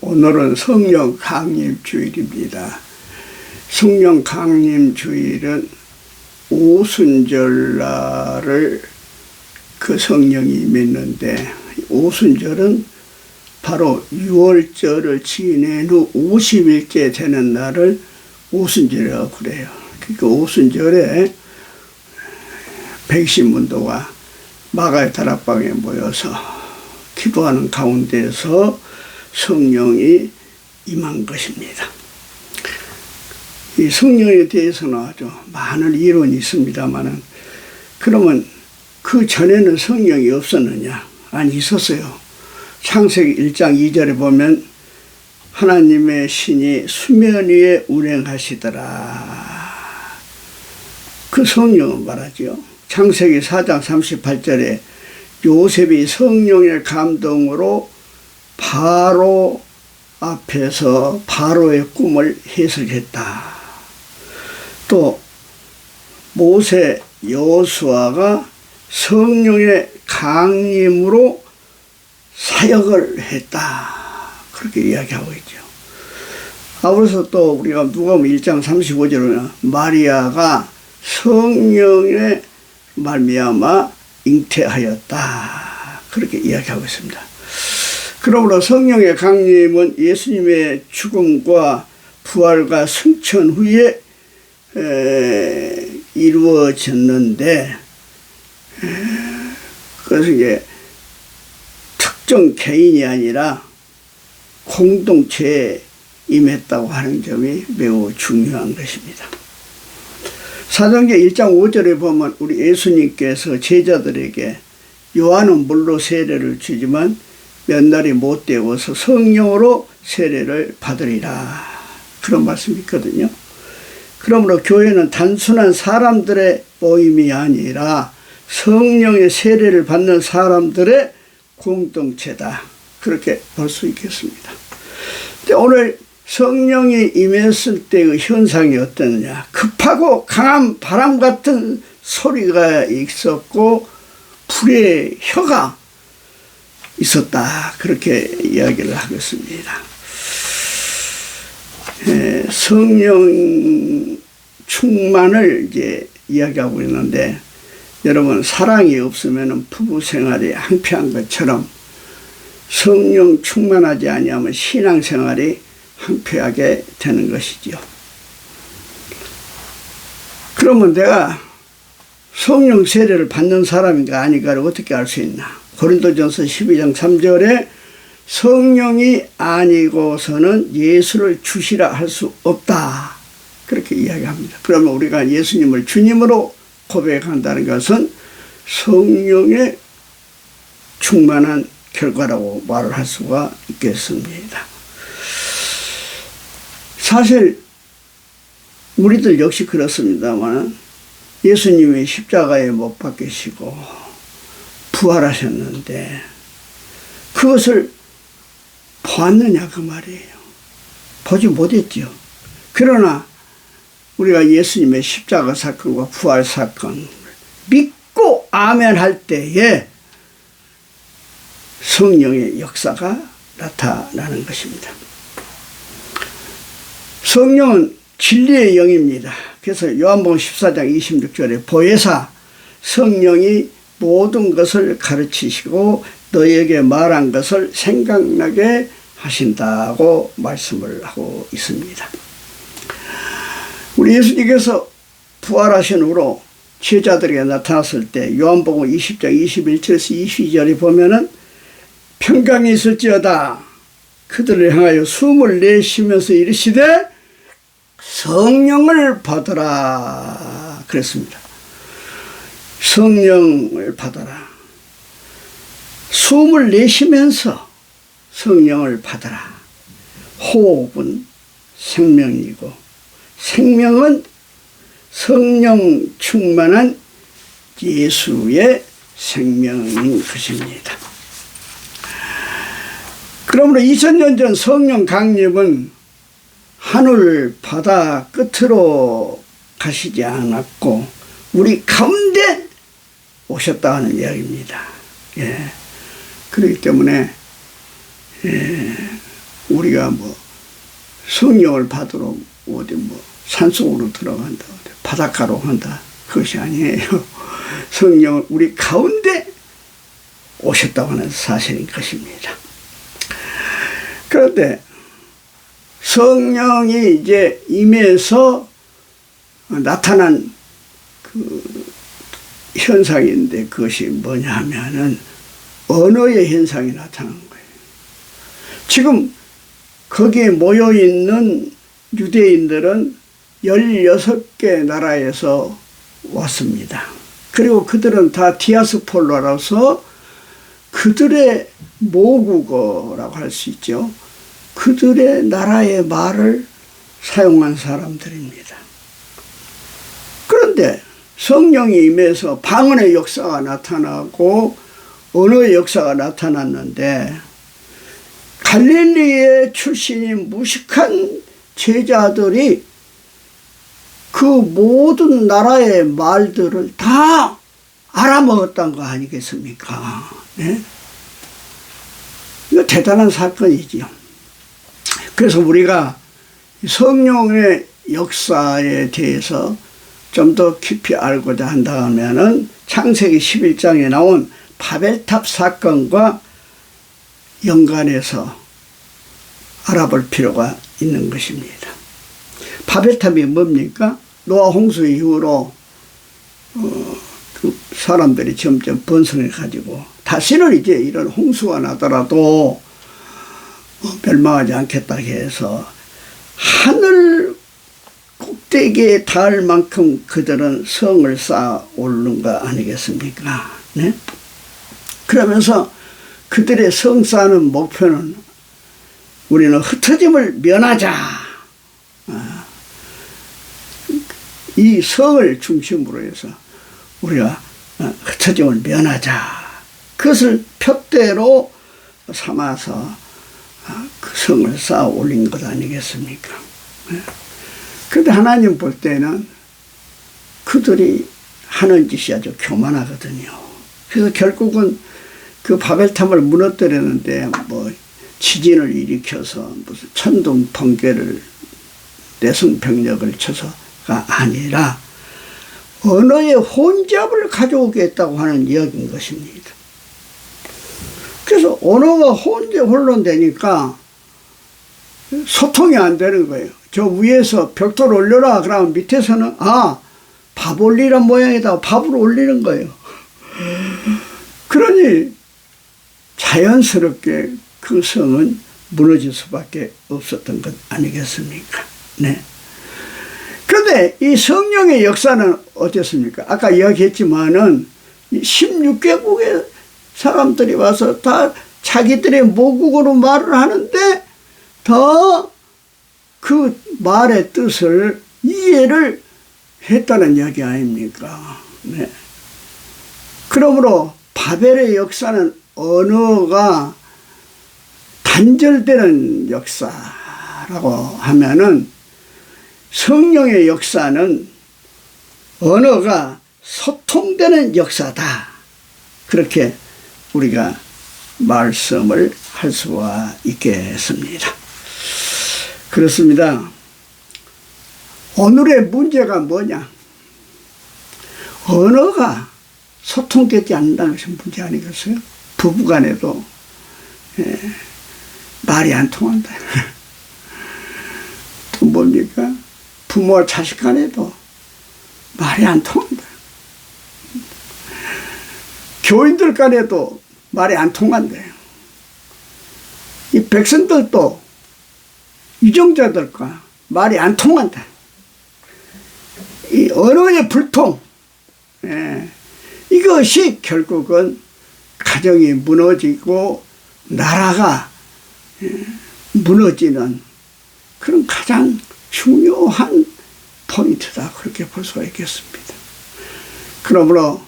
오늘은 성령 강림 주일입니다. 성령 강림 주일은 오순절날을 그 성령이 임했는데, 오순절은 바로 6월절을 지낸 후 50일째 되는 날을 오순절이라고 그래요. 그러니까 오순절에 백신문도가 마가의 다락방에 모여서 기도하는 가운데서 성령이 임한 것입니다. 이 성령에 대해서는 아주 많은 이론이 있습니다만은, 그러면 그 전에는 성령이 없었느냐? 아니, 있었어요. 창세기 1장 2절에 보면 하나님의 신이 수면 위에 운행하시더라. 그 성령은 말하죠. 창세기 4장 38절에 요셉이 성령의 감동으로 바로 앞에서 바로의 꿈을 해석했다. 또 모세 여호수아가 성령의 강림으로 사역을 했다. 그렇게 이야기하고 있죠. 아울러서 또 우리가 누가복음 1장 35절에는 마리아가 성령의 말미암아 잉태하였다. 그렇게 이야기하고 있습니다. 그러므로 성령의 강림은 예수님의 죽음과 부활과 승천 후에 이루어졌는데, 그래서 이게 특정 개인이 아니라 공동체에 임했다고 하는 점이 매우 중요한 것입니다. 사도행전 1장 5절에 보면 우리 예수님께서 제자들에게 요한은 물로 세례를 주지만 몇 날이 못 되어서 성령으로 세례를 받으리라, 그런 말씀이 있거든요. 그러므로 교회는 단순한 사람들의 모임이 아니라 성령의 세례를 받는 사람들의 공동체다, 그렇게 볼 수 있겠습니다. 근데 오늘 성령이 임했을 때의 현상이 어떠느냐? 급하고 강한 바람 같은 소리가 있었고 불의 혀가 있었다, 그렇게 이야기를 하겠습니다. 성령 충만을 이제 이야기하고 있는데, 여러분, 사랑이 없으면 부부 생활이 황폐한 것처럼 성령 충만하지 아니하면 신앙생활이 황폐하게 되는 것이지요. 그러면 내가 성령 세례를 받는 사람인가 아닌가를 어떻게 알 수 있나? 고린도전서 12장 3절에 성령이 아니고서는 예수를 주시라 할 수 없다, 그렇게 이야기합니다. 그러면 우리가 예수님을 주님으로 고백한다는 것은 성령의 충만한 결과라고 말을 할 수가 있겠습니다. 사실 우리들 역시 그렇습니다만, 예수님이 십자가에 못 박히시고 부활하셨는데 그것을 보았느냐, 그 말이에요. 보지 못했죠. 그러나 우리가 예수님의 십자가 사건과 부활 사건을 믿고 아멘 할 때에 성령의 역사가 나타나는 것입니다. 성령은 진리의 영입니다. 그래서 요한복음 14장 26절에 보혜사 성령이 모든 것을 가르치시고 너에게 말한 것을 생각나게 하신다고 말씀을 하고 있습니다. 우리 예수님께서 부활하신 후로 제자들에게 나타났을 때 요한복음 20장 21절에서 22절에 보면은 평강이 있을지어다 그들을 향하여 숨을 내쉬면서 이르시되 성령을 받으라 그랬습니다. 성령을 받아라. 숨을 내쉬면서 성령을 받아라. 호흡은 생명이고 생명은 성령 충만한 예수의 생명인 것입니다. 그러므로 2000년 전 성령 강림은 하늘 바다 끝으로 가시지 않았고 우리 가운데 오셨다 하는 이야기입니다. 예. 그렇기 때문에 우리가 뭐 성령을 받으러 어디 뭐 산속으로 들어간다, 바닷가로 간다, 그것이 아니에요. 성령은 우리 가운데 오셨다고 하는 사실인 것입니다. 그런데 성령이 이제 임해서 나타난 그 현상인데 그것이 뭐냐 하면은 언어의 현상이 나타난 거예요. 지금 거기에 모여있는 유대인들은 16개 나라에서 왔습니다. 그리고 그들은 다 디아스폴라라서 그들의 모국어라고 할 수 있죠. 그들의 나라의 말을 사용한 사람들입니다. 그런데 성령이 임해서 방언의 역사가 나타나고 언어의 역사가 나타났는데 갈릴리의 출신인 무식한 제자들이 그 모든 나라의 말들을 다 알아먹었던 거 아니겠습니까? 네? 이거 대단한 사건이지요. 그래서 우리가 성령의 역사에 대해서 좀 더 깊이 알고자 한다면은 창세기 11장에 나온 바벨탑 사건과 연관해서 알아볼 필요가 있는 것입니다. 바벨탑이 뭡니까? 노아 홍수 이후로 그 사람들이 점점 번성해 가지고 다시는 이제 이런 홍수가 나더라도 멸망하지 않겠다 해서 하늘 꼭대기에 닿을 만큼 그들은 성을 쌓아 오르는 거 아니겠습니까? 네? 그러면서 그들의 성 쌓는 목표는 우리는 흩어짐을 면하자. 이 성을 중심으로 해서 우리가 흩어짐을 면하자. 그것을 표대로 삼아서 그 성을 쌓아 올린 것 아니겠습니까? 그런데 하나님 볼 때는 그들이 하는 짓이 아주 교만하거든요. 그래서 결국은 그 바벨탑을 무너뜨리는데 뭐 지진을 일으켜서 무슨 천둥 번개를 내성병력을 쳐서가 아니라 언어의 혼잡을 가져오겠다고 하는 이야기인 것입니다. 그래서 언어가 혼론되니까 소통이 안 되는 거예요. 저 위에서 벽돌 올려라 그러면 밑에서는 밥 올리란 모양이다. 밥을 올리는 거예요. 그러니 자연스럽게 그 성은 무너질 수밖에 없었던 것 아니겠습니까? 네. 그런데 이 성령의 역사는 어땠습니까? 아까 이야기했지만은 16개국의 사람들이 와서 다 자기들의 모국어로 말을 하는데 더 그 말의 뜻을 이해를 했다는 이야기 아닙니까? 네. 그러므로 바벨의 역사는 언어가 단절되는 역사라고 하면은 성령의 역사는 언어가 소통되는 역사다. 그렇게 우리가 말씀을 할 수가 있겠습니다. 그렇습니다. 오늘의 문제가 뭐냐? 언어가 소통되지 않는다는 것이 문제 아니겠어요? 부부간에도 말이 안 통한다. 또 뭡니까? 부모와 자식 간에도 말이 안 통한다. 교인들 간에도 말이 안 통한대요. 이 백성들도 유정자들과 말이 안 통한다. 이 언어의 불통, 이것이 결국은 가정이 무너지고 나라가 무너지는 그런 가장 중요한 포인트다. 그렇게 볼 수가 있겠습니다. 그러므로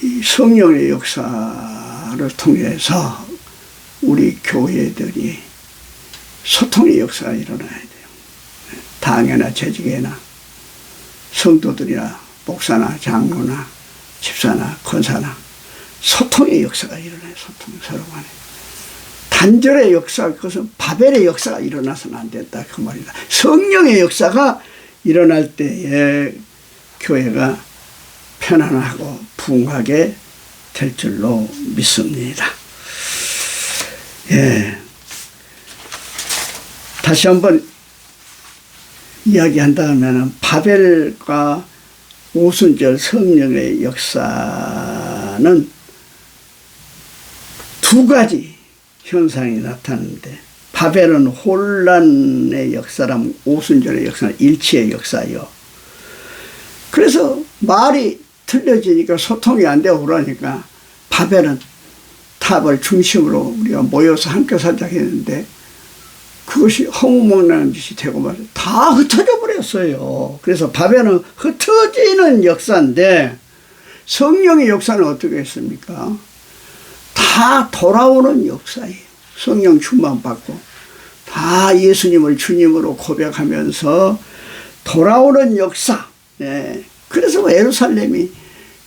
이 성령의 역사를 통해서 우리 교회들이 소통의 역사가 일어나야 돼요. 당회나 재직회나 성도들이나 목사나 장로나 집사나 권사나 소통의 역사가 일어나요. 소통 서로 간에. 단절의 역사, 그것은 바벨의 역사가 일어나서는 안 된다 그 말이다. 성령의 역사가 일어날 때에 교회가 편안하고 부흥하게 될 줄로 믿습니다. 예. 다시 한번 이야기한다면 바벨과 오순절 성령의 역사는 두 가지 현상이 나타나는데, 바벨은 혼란의 역사라면 오순절의 역사는 일치의 역사요. 그래서 말이 틀려지니까 소통이 안 되고 그러니까 바벨은 탑을 중심으로 우리가 모여서 함께 살자 했는데 그것이 허무맹랑한 짓이 되고 말이야. 다 흩어져 버렸어요. 그래서 바벨은 흩어지는 역사인데 성령의 역사는 어떻게 했습니까? 다 돌아오는 역사예요. 성령 충만 받고 다 예수님을 주님으로 고백하면서 돌아오는 역사. 네. 그래서 예루살렘이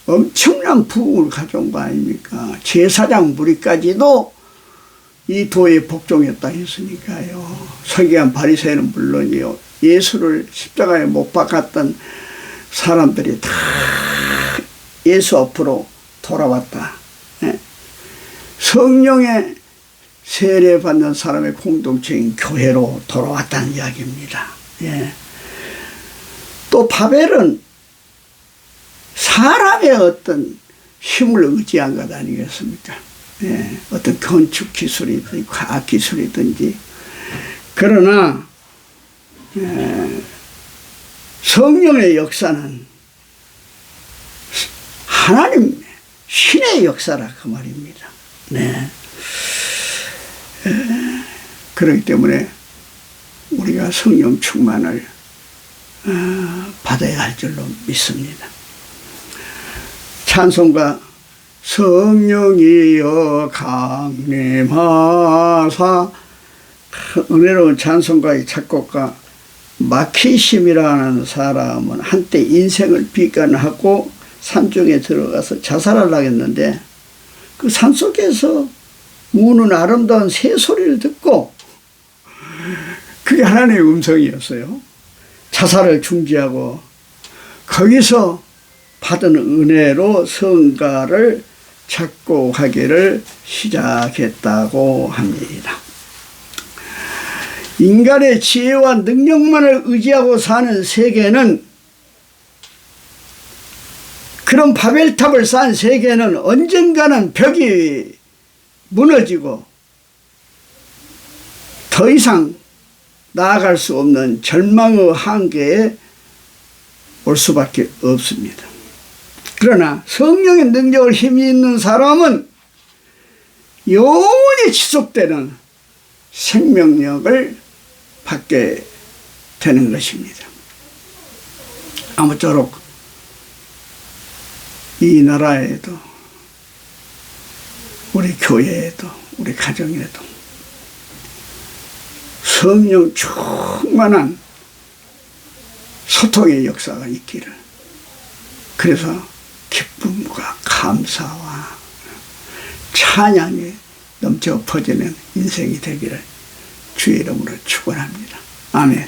엄청난 부흥을 가져온 거 아닙니까? 제사장 무리까지도 이 도에 복종했다 했으니까요. 서기관 바리새인은 물론이요, 예수를 십자가에 못 박았던 사람들이 다 예수 앞으로 돌아왔다. 네. 성령의 세례받는 사람의 공동체인 교회로 돌아왔다는 이야기입니다. 예. 또 바벨은 사람의 어떤 힘을 의지한 것 아니겠습니까? 예. 어떤 건축 기술이든지 과학 기술이든지. 그러나 성령의 역사는 하나님 신의 역사라 그 말입니다. 네. 그렇기 때문에 우리가 성령 충만을 받아야 할 줄로 믿습니다. 찬송가 성령이여 강림하사, 은혜로운 찬송가의 작곡가 마키심이라는 사람은 한때 인생을 비관하고 산중에 들어가서 자살하려고 했는데 그 산속에서 우는 아름다운 새소리를 듣고, 그게 하나님의 음성이었어요. 자살을 중지하고 거기서 받은 은혜로 성가를 작곡하기를 시작했다고 합니다. 인간의 지혜와 능력만을 의지하고 사는 세계는, 그런 바벨탑을 쌓은 세계는 언젠가는 벽이 무너지고 더 이상 나아갈 수 없는 절망의 한계에 올 수밖에 없습니다. 그러나 성령의 능력을 힘이 있는 사람은 영원히 지속되는 생명력을 받게 되는 것입니다. 아무쪼록 이 나라에도 우리 교회에도 우리 가정에도 성령 충만한 소통의 역사가 있기를, 그래서 기쁨과 감사와 찬양이 넘쳐 퍼지는 인생이 되기를 주의 이름으로 축원합니다. 아멘.